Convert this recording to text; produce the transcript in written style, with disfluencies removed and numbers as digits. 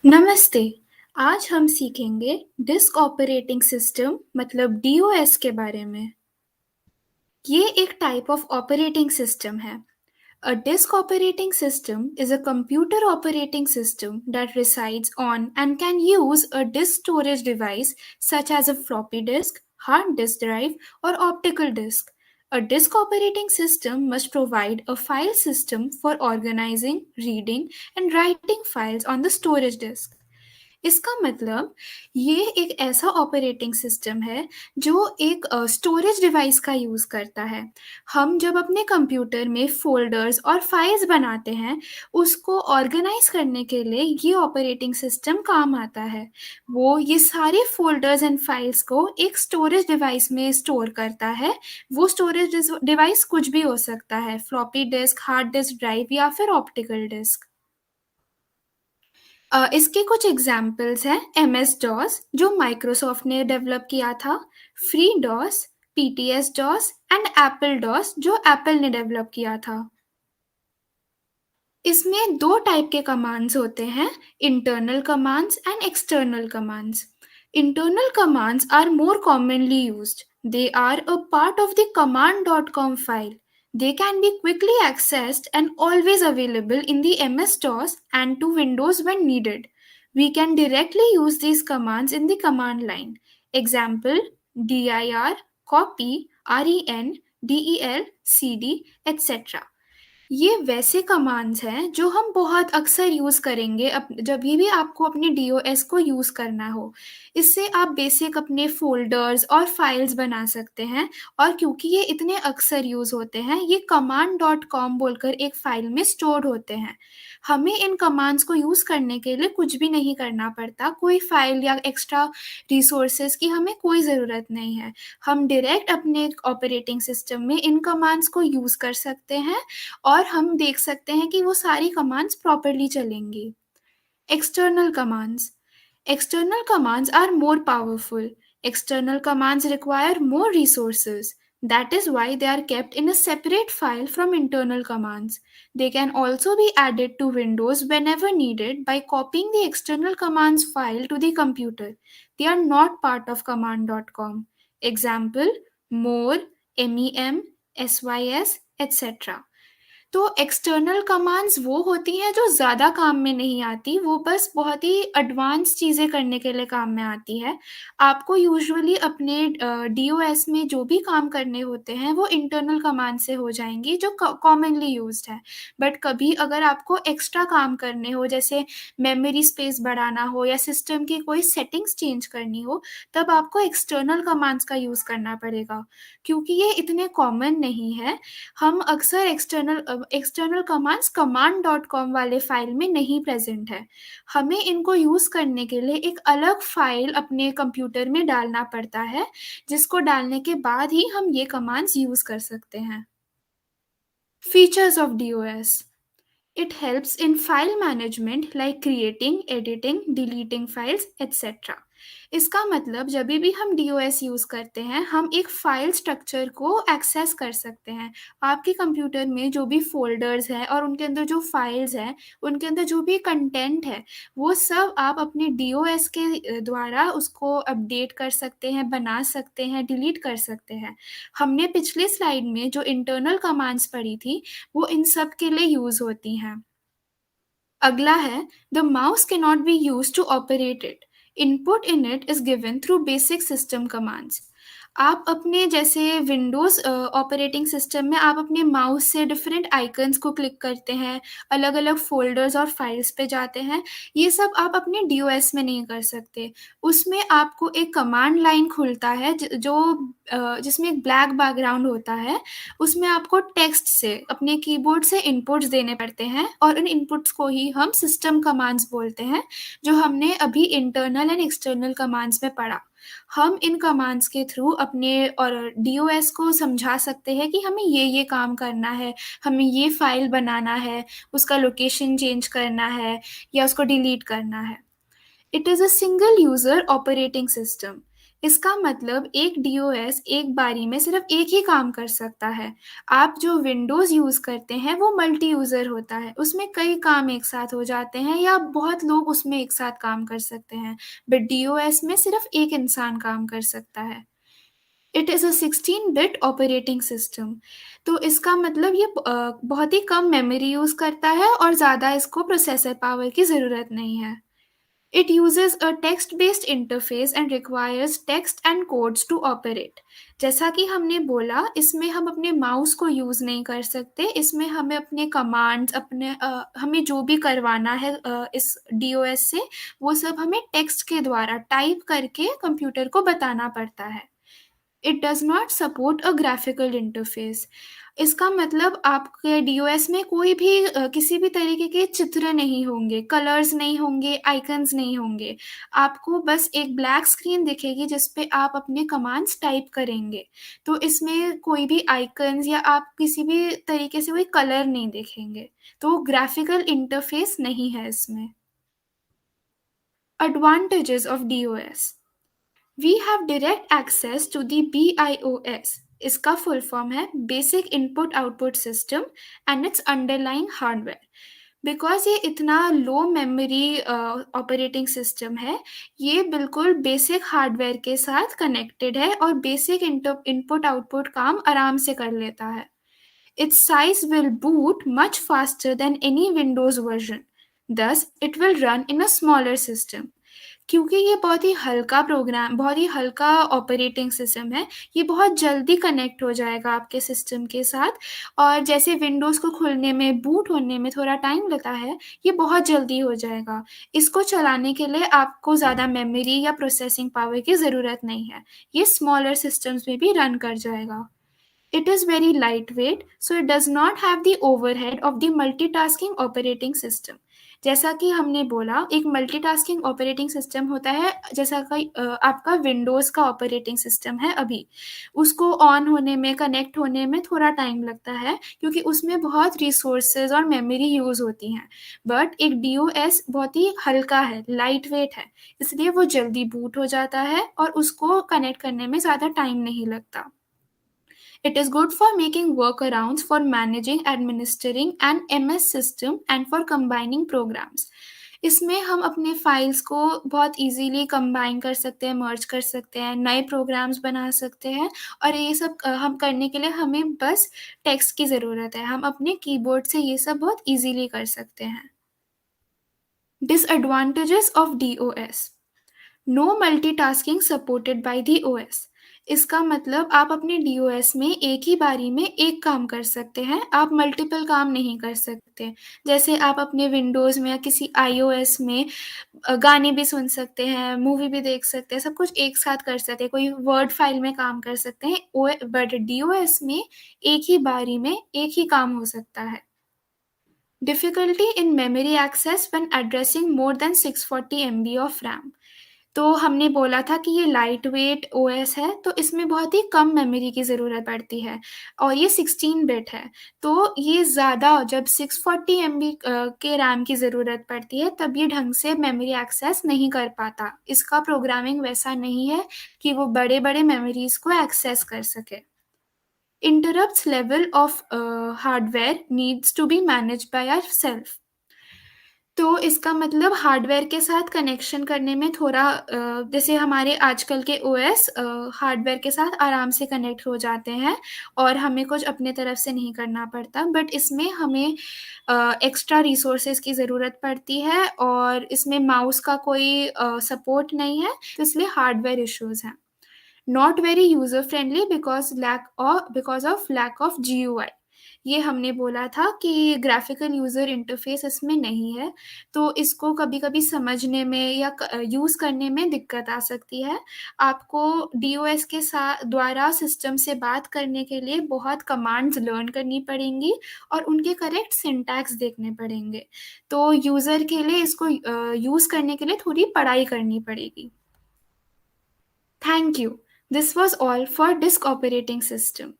नमस्ते। आज हम सीखेंगे डिस्क ऑपरेटिंग सिस्टम मतलब डीओएस के बारे में। ये एक टाइप ऑफ ऑपरेटिंग सिस्टम है। A disk operating system is a computer operating system that resides on and can use a disk storage device such as a floppy disk, hard disk drive, or optical disk. A disk operating system must provide a file system for organizing, reading, and writing files on the storage disk. इसका मतलब ये एक ऐसा operating system है जो एक storage device का use करता है। हम जब अपने कंप्यूटर में फ़ोल्डर्स और फाइल्स बनाते हैं, उसको ऑर्गेनाइज़ करने के लिए ये ऑपरेटिंग सिस्टम काम आता है। वो ये सारे फ़ोल्डर्स एंड फाइल्स को एक स्टोरेज डिवाइस में स्टोर करता है। वो स्टोरेज डिवाइस कुछ भी हो सकता है, floppy disk, hard disk drive या फिर ऑप्टिकल डिस्क। इसके कुछ एग्ज़ाम्पल्स हैं एमएस डॉस जो माइक्रोसॉफ्ट ने डेवलप किया था, free DOS, PTS DOS and Apple DOS जो एप्पल ने डेवलप किया था। इसमें 2 टाइप के कमांड्स होते हैं, internal commands and external commands. Internal commands are more commonly used. They are a part of the command.com file. They can be quickly accessed and always available in the MS-DOS and to Windows when needed. We can directly use these commands in the command line. Example: dir, copy, ren, del, cd, etc. ये वैसे commands हैं जो हम बहुत अक्सर use करेंगे जभी भी आपको अपने डीओएस को यूज़ करना हो। इससे आप बेसिक अपने फ़ोल्डर्स और फाइल्स बना सकते हैं और क्योंकि ये इतने अक्सर यूज़ होते हैं, ये कमांड डॉट कॉम बोलकर एक फ़ाइल में स्टोर होते हैं। हमें इन कमांड्स को यूज़ करने के लिए कुछ भी नहीं करना पड़ता, कोई फ़ाइल या एक्स्ट्रा रिसोर्सेज़ की हमें कोई ज़रूरत नहीं है। हम डायरेक्ट अपने ऑपरेटिंग सिस्टम में इन कमांड्स को यूज़ कर सकते हैं और हम देख सकते हैं कि वो सारी कमांड्स प्रॉपर्ली चलेंगी। External commands. External commands are more powerful. External commands require more resources. That is why they are kept in a separate file from internal commands. They can also be added to Windows whenever needed by copying the external commands file to the computer. They are not part of command.com. Example: more, mem, sys, etc. तो external commands वो होती हैं जो ज़्यादा काम में नहीं आती, वो बस बहुत ही एडवांस चीज़ें करने के लिए काम में आती है। आपको यूजुअली अपने डीओएस में जो भी काम करने होते हैं, वो इंटरनल कमांड से हो जाएँगी जो कॉमनली यूज़्ड है। बट कभी अगर आपको एक्स्ट्रा काम करने हो, जैसे मेमोरी स्पेस बढ़ाना हो या सिस्टम की कोई सेटिंग्स चेंज करनी हो, तब आपको एक्सटर्नल कमांड्स का यूज़ करना पड़ेगा। क्योंकि ये इतने कॉमन नहीं है, हम अक्सर external commands command dot com वाले फ़ाइल में नहीं प्रेज़ेंट है। हमें इनको यूज़ करने के लिए एक अलग फ़ाइल अपने कंप्यूटर में डालना पड़ता है, जिसको डालने के बाद ही हम ये कमांड्स यूज़ कर सकते हैं। Features of DOS It helps in file management like creating, editing, deleting files, etc. इसका मतलब जभी भी हम डीओएस यूज़ करते हैं, हम एक फ़ाइल स्ट्रक्चर को एक्सेस कर सकते हैं। आपके कंप्यूटर में जो भी फ़ोल्डर्स हैं और उनके अंदर जो फाइल्स हैं, उनके अंदर जो भी कंटेंट है, वो सब आप अपने डीओएस के द्वारा उसको अपडेट कर सकते हैं, बना सकते हैं, डिलीट कर सकते हैं। हमने पिछली स्लाइड में जो इंटरनल कमांड्स पढ़ी थी, वो इन सब के लिए यूज़ होती हैं। अगला है the mouse can not be use to operate it input in it is given through basic system commands आप अपने जैसे विंडोज़ ऑपरेटिंग सिस्टम में आप अपने माउस से डिफरेंट आइकन्स को क्लिक करते हैं, अलग-अलग फ़ोल्डर्स और फाइल्स पे जाते हैं, ये सब आप अपने डीओएस में नहीं कर सकते। उसमें आपको एक कमांड लाइन खुलता है जिसमें एक ब्लैक बैकग्राउंड होता है, उसमें आपको टेक्स्ट से अपने कीबोर्ड से इनपुट्स देने पड़ते हैं और उन इनपुट्स को ही हम सिस्टम कमांड्स बोलते हैं, जो हमने अभी इंटरनल एंड एक्सटर्नल कमांड्स में पढ़ा। हम इन कमांड्स के थ्रू अपने और डीओएस को समझा सकते हैं कि हमें ये काम करना है, हमें ये फ़ाइल बनाना है, उसका लोकेशन चेंज करना है या उसको डिलीट करना है। It is a single user operating system. इसका मतलब एक डीओएस एक बारी में सिर्फ एक ही काम कर सकता है। आप जो विंडोज़ यूज़ करते हैं वो मल्टी यूज़र होता है, उसमें कई काम एक साथ हो जाते हैं या बहुत लोग उसमें एक साथ काम कर सकते हैं, बट डीओएस में सिर्फ एक इंसान काम कर सकता है। It is a 16 bit operating system. तो इसका मतलब ये बहुत ही कम मेमोरी यूज़ करता है और ज़्यादा इसको प्रोसेसर पावर की ज़रूरत नहीं है। It uses a text-based interface and requires text and codes to operate. जैसा कि हमने बोला, इसमें हम अपने माउस को यूज़ नहीं कर सकते, इसमें हमें अपने कमांड्स, हमें जो भी करवाना है इस डीओएस से, वो सब हमें टेक्स्ट के द्वारा टाइप करके कंप्यूटर को बताना पड़ता है। It does not support a graphical interface. इसका मतलब आपके डीओएस में कोई भी किसी भी तरीके के चित्र नहीं होंगे, कलर्स नहीं होंगे, आइकन्स नहीं होंगे। आपको बस एक ब्लैक स्क्रीन दिखेगी जिस पे आप अपने कमांड्स टाइप करेंगे। तो इसमें कोई भी आइकन्स या आप किसी भी तरीके से कोई कलर नहीं देखेंगे। तो ग्राफिकल इंटरफेस नहीं है इसमें। Advantages of DOS. We have direct access to the BIOS. इसका फुल फॉर्म है basic input output system and it's underlying hardware. Because ये इतना लो मेमोरी ऑपरेटिंग सिस्टम है, ये बिल्कुल बेसिक हार्डवेयर के साथ कनेक्टेड है और बेसिक इनपुट आउटपुट काम आराम से कर लेता है। Its size will boot much faster than any Windows version. Thus, it will run in a smaller system. क्योंकि ये बहुत ही हल्का ऑपरेटिंग सिस्टम है, ये बहुत जल्दी कनेक्ट हो जाएगा आपके सिस्टम के साथ। और जैसे विंडोज़ को खुलने में, बूट होने में थोड़ा टाइम लगता है, ये बहुत जल्दी हो जाएगा। इसको चलाने के लिए आपको ज़्यादा मेमोरी या प्रोसेसिंग पावर की ज़रूरत नहीं है, ये स्मॉलर सिस्टम्स में भी रन कर जाएगा। It is very lightweight, so it does not have the overhead of the multitasking operating system. जैसा कि हमने बोला, एक मल्टीटास्किंग ऑपरेटिंग सिस्टम होता है, जैसा कि आपका विंडोज़ का ऑपरेटिंग सिस्टम है अभी। उसको ऑन होने में, कनेक्ट होने में थोड़ा टाइम लगता है क्योंकि उसमें बहुत रिसोर्सेज और मेमोरी यूज़ होती हैं। बट एक डीओएस बहुत ही हल्का है, लाइट वेट है, इसलिए वो जल्दी बूट हो जाता है और उसको कनेक्ट करने में ज़्यादा टाइम नहीं लगता। It is good for making workarounds for managing, administering an MS system and for combining programs. इसमें हम अपने फाइल्स को बहुत इजीली कंबाइन कर सकते हैं, मर्ज कर सकते हैं, नए प्रोग्राम्स बना सकते हैं और ये सब हम करने के लिए हमें बस टेक्स्ट की ज़रूरत है। हम अपने कीबोर्ड से ये सब बहुत इजीली कर सकते हैं। Disadvantages of DOS. No multitasking supported by the OS. इसका मतलब आप अपने डीओएस में एक ही बारी में एक काम कर सकते हैं, आप मल्टीपल काम नहीं कर सकते। जैसे आप अपने विंडोज़ में या किसी आईओएस में गाने भी सुन सकते हैं, मूवी भी देख सकते हैं, सब कुछ एक साथ कर सकते हैं, कोई वर्ड फाइल में काम कर सकते हैं। बट डीओएस में एक ही बारी में एक ही काम हो सकता है। Difficulty in memory access when addressing more than 640 MB of RAM. तो हमने बोला था कि ये लाइट वेट ओएस है, तो इसमें बहुत ही कम मेमोरी की ज़रूरत पड़ती है और ये 16 बिट है। तो ये ज़्यादा जब 640 एमबी के रैम की ज़रूरत पड़ती है, तब ये ढंग से मेमोरी एक्सेस नहीं कर पाता। इसका प्रोग्रामिंग वैसा नहीं है कि वो बड़े-बड़े मेमोरीज़ को एक्सेस कर सके। Interrupts level of hardware needs to be managed by ourself. तो इसका मतलब हार्डवेयर के साथ कनेक्शन करने में थोड़ा जैसे हमारे आजकल के ओएस हार्डवेयर के साथ आराम से कनेक्ट हो जाते हैं और हमें कुछ अपने तरफ से नहीं करना पड़ता, बट इसमें हमें एक्स्ट्रा रिसोर्सेज की ज़रूरत पड़ती है और इसमें माउस का कोई सपोर्ट नहीं है, तो इसलिए हार्डवेयर इश्यूज़ हैं। Not very user friendly because of lack of GUI। ये हमने बोला था कि ग्राफिकल यूज़र इंटरफेस इसमें नहीं है, तो इसको कभी-कभी समझने में या यूज़ करने में दिक्कत आ सकती है। आपको डीओएस के द्वारा सिस्टम से बात करने के लिए बहुत कमांड्स लर्न करनी पड़ेंगी और उनके करेक्ट सिंटैक्स देखने पड़ेंगे। तो यूज़र के लिए इसको यूज़ करने के लिए थोड़ी पढ़ाई करनी पड़ेगी। Thank you. This was all for disk operating system.